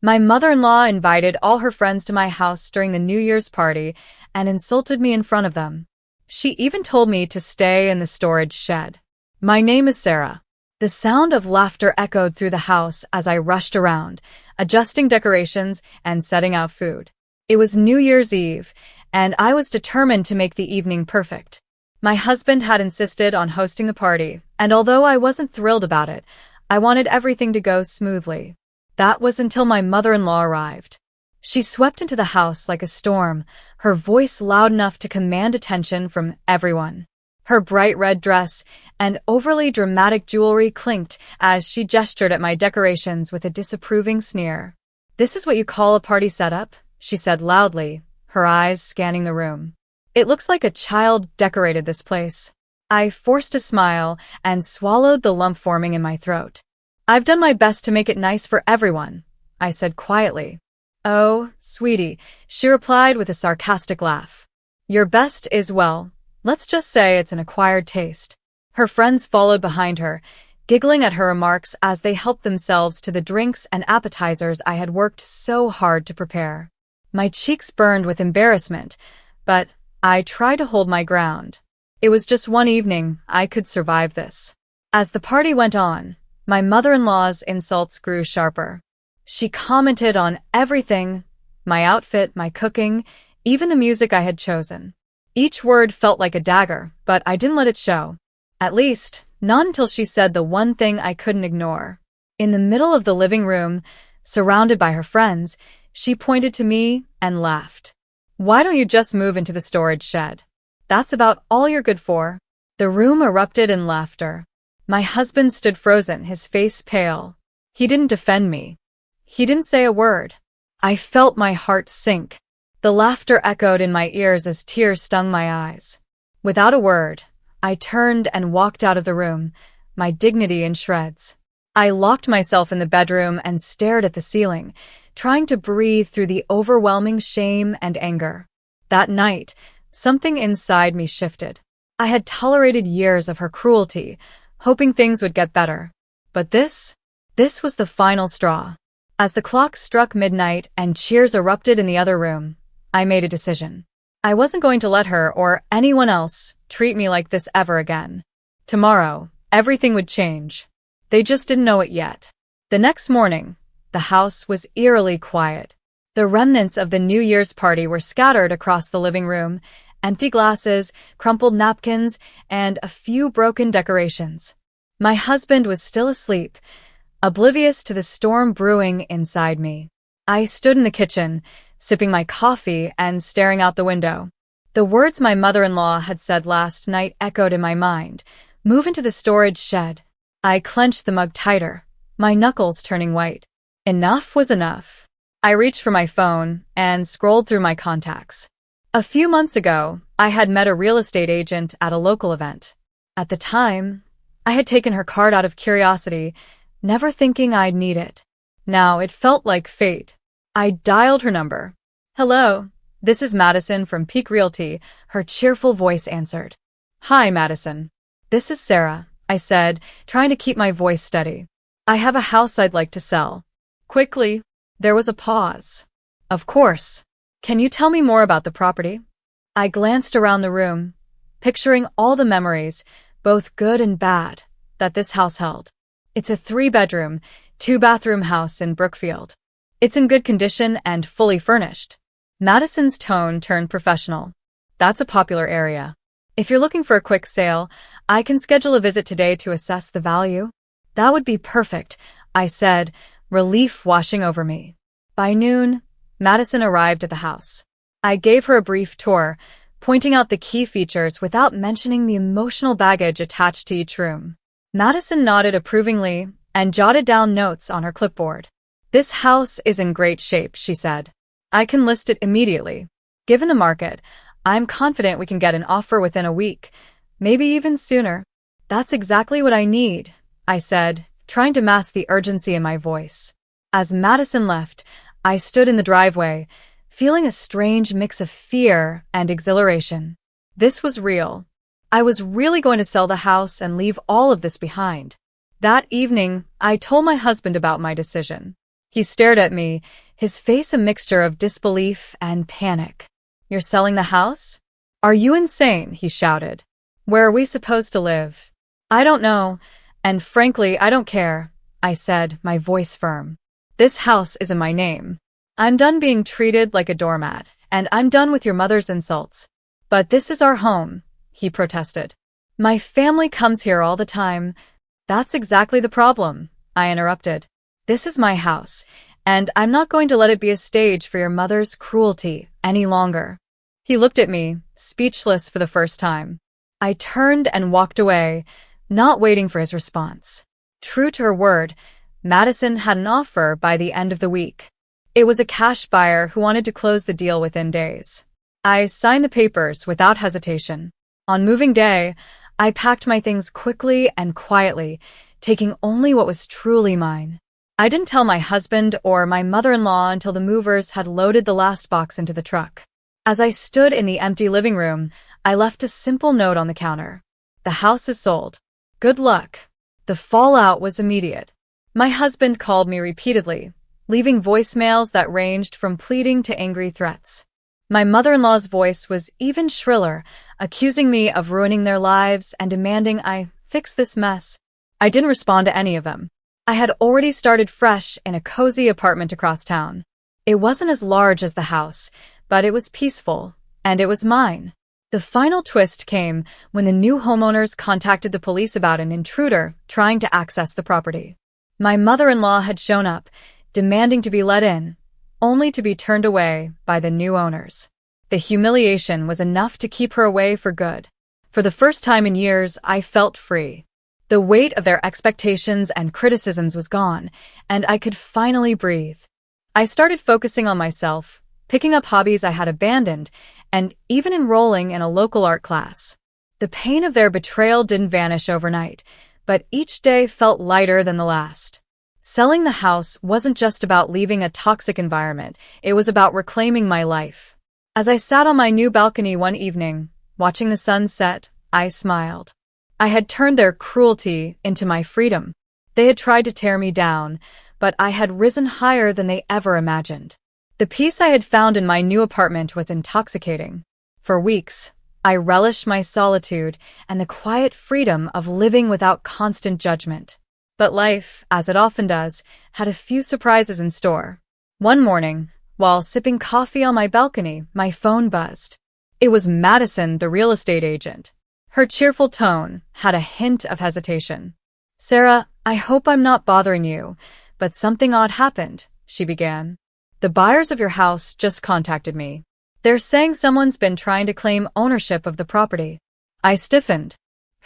My mother-in-law invited all her friends to my house during the New Year's party and insulted me in front of them. She even told me to stay in the storage shed. My name is Sarah. The sound of laughter echoed through the house as I rushed around, adjusting decorations and setting out food. It was New Year's Eve, and I was determined to make the evening perfect. My husband had insisted on hosting the party, and although I wasn't thrilled about it, I wanted everything to go smoothly. That was until my mother-in-law arrived. She swept into the house like a storm, her voice loud enough to command attention from everyone. Her bright red dress and overly dramatic jewelry clinked as she gestured at my decorations with a disapproving sneer. "This is what you call a party setup?" she said loudly, her eyes scanning the room. "It looks like a child decorated this place." I forced a smile and swallowed the lump forming in my throat. "I've done my best to make it nice for everyone," I said quietly. "Oh, sweetie," she replied with a sarcastic laugh. "Your best is, well, let's just say it's an acquired taste." Her friends followed behind her, giggling at her remarks as they helped themselves to the drinks and appetizers I had worked so hard to prepare. My cheeks burned with embarrassment, but I tried to hold my ground. It was just one evening. I could survive this. As the party went on, my mother-in-law's insults grew sharper. She commented on everything: my outfit, my cooking, even the music I had chosen. Each word felt like a dagger, but I didn't let it show. At least, not until she said the one thing I couldn't ignore. In the middle of the living room, surrounded by her friends, she pointed to me and laughed. "Why don't you just move into the storage shed? That's about all you're good for." The room erupted in laughter. My husband stood frozen, his face pale. He didn't defend me. He didn't say a word. I felt my heart sink. The laughter echoed in my ears as tears stung my eyes. Without a word, I turned and walked out of the room, my dignity in shreds. I locked myself in the bedroom and stared at the ceiling, trying to breathe through the overwhelming shame and anger. That night, something inside me shifted. I had tolerated years of her cruelty, hoping things would get better. But this was the final straw. As the clock struck midnight and cheers erupted in the other room, I made a decision. I wasn't going to let her or anyone else treat me like this ever again. Tomorrow, everything would change. They just didn't know it yet. The next morning, the house was eerily quiet. The remnants of the New Year's party were scattered across the living room: empty glasses, crumpled napkins, and a few broken decorations. My husband was still asleep, oblivious to the storm brewing inside me. I stood in the kitchen, sipping my coffee and staring out the window. The words my mother-in-law had said last night echoed in my mind: "Move into the storage shed." I clenched the mug tighter, my knuckles turning white. Enough was enough. I reached for my phone and scrolled through my contacts. A few months ago, I had met a real estate agent at a local event. At the time, I had taken her card out of curiosity, never thinking I'd need it. Now it felt like fate. I dialed her number. "Hello, this is Madison from Peak Realty," her cheerful voice answered. "Hi, Madison. This is Sarah," I said, trying to keep my voice steady. "I have a house I'd like to sell." Quickly, there was a pause. "Of course. Can you tell me more about the property?" I glanced around the room, picturing all the memories, both good and bad, that this house held. It's a 3-bedroom, 2-bathroom house in Brookfield. It's in good condition and fully furnished. Madison's tone turned professional. "That's a popular area. If you're looking for a quick sale, I can schedule a visit today to assess the value." "That would be perfect," I said, relief washing over me. By noon, Madison arrived at the house. I gave her a brief tour, pointing out the key features without mentioning the emotional baggage attached to each room. Madison nodded approvingly and jotted down notes on her clipboard. "This house is in great shape," she said. "I can list it immediately. Given the market, I'm confident we can get an offer within a week, maybe even sooner." "That's exactly what I need," I said, trying to mask the urgency in my voice. As Madison left, I stood in the driveway, feeling a strange mix of fear and exhilaration. This was real. I was really going to sell the house and leave all of this behind. That evening, I told my husband about my decision. He stared at me, his face a mixture of disbelief and panic. You're selling the house? Are you insane? He shouted. Where are we supposed to live? I don't know, and frankly, I don't care, I said, my voice firm. This house is in my name. I'm done being treated like a doormat, and I'm done with your mother's insults. But this is our home, he protested. My family comes here all the time. That's exactly the problem, I interrupted. This is my house, and I'm not going to let it be a stage for your mother's cruelty any longer. He looked at me, speechless for the first time. I turned and walked away, not waiting for his response. True to her word, Madison had an offer by the end of the week. It was a cash buyer who wanted to close the deal within days. I signed the papers without hesitation. On moving day, I packed my things quickly and quietly, taking only what was truly mine. I didn't tell my husband or my mother-in-law until the movers had loaded the last box into the truck. As I stood in the empty living room, I left a simple note on the counter. The house is sold. Good luck. The fallout was immediate. My husband called me repeatedly, leaving voicemails that ranged from pleading to angry threats. My mother-in-law's voice was even shriller, accusing me of ruining their lives and demanding I fix this mess. I didn't respond to any of them. I had already started fresh in a cozy apartment across town. It wasn't as large as the house, but it was peaceful, and it was mine. The final twist came when the new homeowners contacted the police about an intruder trying to access the property. My mother-in-law had shown up, demanding to be let in, only to be turned away by the new owners. The humiliation was enough to keep her away for good. For the first time in years, I felt free. The weight of their expectations and criticisms was gone, and I could finally breathe. I started focusing on myself, picking up hobbies I had abandoned, and even enrolling in a local art class. The pain of their betrayal didn't vanish overnight, but each day felt lighter than the last. Selling the house wasn't just about leaving a toxic environment, it was about reclaiming my life. As I sat on my new balcony one evening, watching the sun set, I smiled. I had turned their cruelty into my freedom. They had tried to tear me down, but I had risen higher than they ever imagined. The peace I had found in my new apartment was intoxicating. For weeks, I relished my solitude and the quiet freedom of living without constant judgment. But life, as it often does, had a few surprises in store. One morning, while sipping coffee on my balcony, my phone buzzed. It was Madison, the real estate agent. Her cheerful tone had a hint of hesitation. "Sarah, I hope I'm not bothering you, but something odd happened," she began. "The buyers of your house just contacted me. They're saying someone's been trying to claim ownership of the property." I stiffened.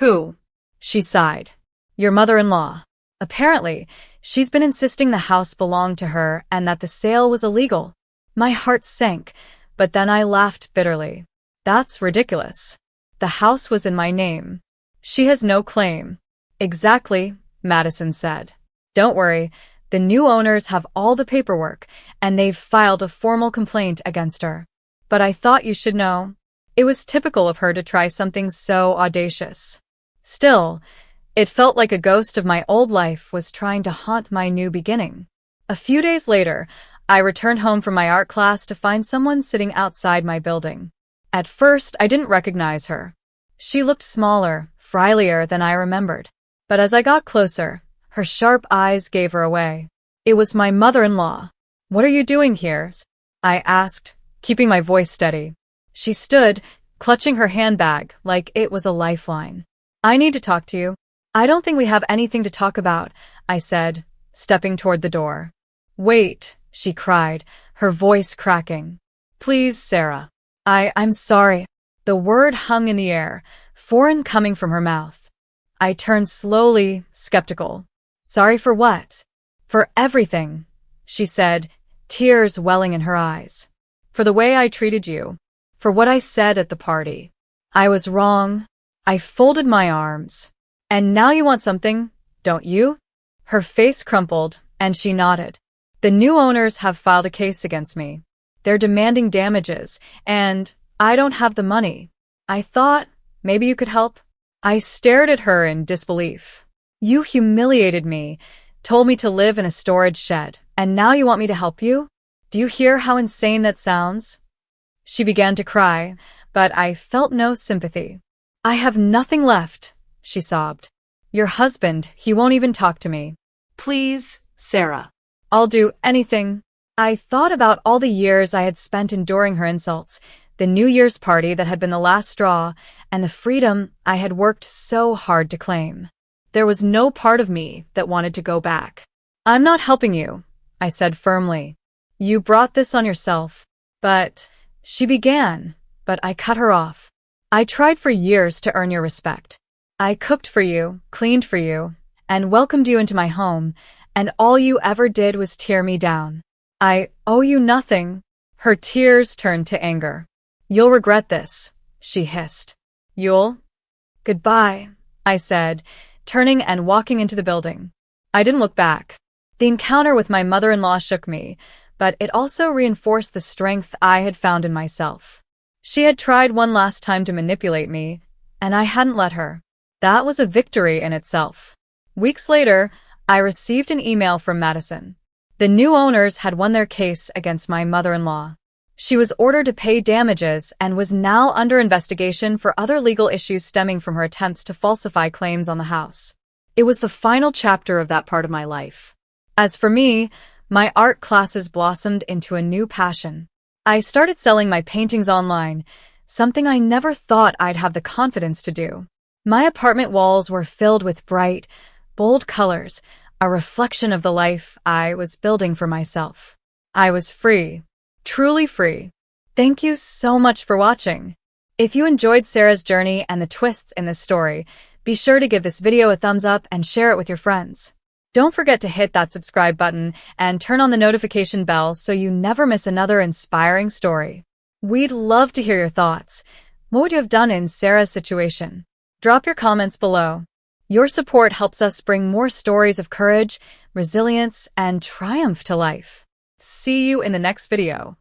"Who?" She sighed. "Your mother-in-law. Apparently, she's been insisting the house belonged to her and that the sale was illegal." My heart sank, but then I laughed bitterly. "That's ridiculous. The house was in my name. She has no claim." "Exactly," Madison said. "Don't worry. The new owners have all the paperwork, and they've filed a formal complaint against her. But I thought you should know." It was typical of her to try something so audacious. Still, it felt like a ghost of my old life was trying to haunt my new beginning. A few days later, I returned home from my art class to find someone sitting outside my building. At first, I didn't recognize her. She looked smaller, frilier than I remembered. But as I got closer, her sharp eyes gave her away. It was my mother-in-law. "What are you doing here?" I asked, keeping my voice steady. She stood, clutching her handbag like it was a lifeline. "I need to talk to you." "I don't think we have anything to talk about," I said, stepping toward the door. "Wait," she cried, her voice cracking. "Please, Sarah." I'm sorry." The word hung in the air, foreign coming from her mouth. I turned slowly, skeptical. "Sorry for what?" "For everything," she said, tears welling in her eyes. "For the way I treated you. For what I said at the party. I was wrong." I folded my arms. "And now you want something, don't you?" Her face crumpled, and she nodded. "The new owners have filed a case against me. They're demanding damages, and I don't have the money. I thought maybe you could help." I stared at her in disbelief. "You humiliated me, told me to live in a storage shed, and now you want me to help you? Do you hear how insane that sounds? She began to cry, but I felt no sympathy. I have nothing left, she sobbed. Your husband, he won't even talk to me. Please, Sarah. I'll do anything. I thought about all the years I had spent enduring her insults, the New Year's party that had been the last straw, and the freedom I had worked so hard to claim. There was no part of me that wanted to go back. I'm not helping you, I said firmly. You brought this on yourself. But she began, but I cut her off. I tried for years to earn your respect. I cooked for you, cleaned for you, and welcomed you into my home, and all you ever did was tear me down. I owe you nothing. Her tears turned to anger. You'll regret this, she hissed. You'll? Goodbye, I said, turning and walking into the building. I didn't look back. The encounter with my mother-in-law shook me, but it also reinforced the strength I had found in myself. She had tried one last time to manipulate me, and I hadn't let her. That was a victory in itself. Weeks later, I received an email from Madison. The new owners had won their case against my mother-in-law. She was ordered to pay damages and was now under investigation for other legal issues stemming from her attempts to falsify claims on the house. It was the final chapter of that part of my life. As for me, my art classes blossomed into a new passion. I started selling my paintings online, something I never thought I'd have the confidence to do. My apartment walls were filled with bright, bold colors, a reflection of the life I was building for myself. I was free. Truly free. Thank you so much for watching. If you enjoyed Sarah's journey and the twists in this story, be sure to give this video a thumbs up and share it with your friends. Don't forget to hit that subscribe button and turn on the notification bell so you never miss another inspiring story. We'd love to hear your thoughts. What would you have done in Sarah's situation? Drop your comments below. Your support helps us bring more stories of courage, resilience, and triumph to life. See you in the next video.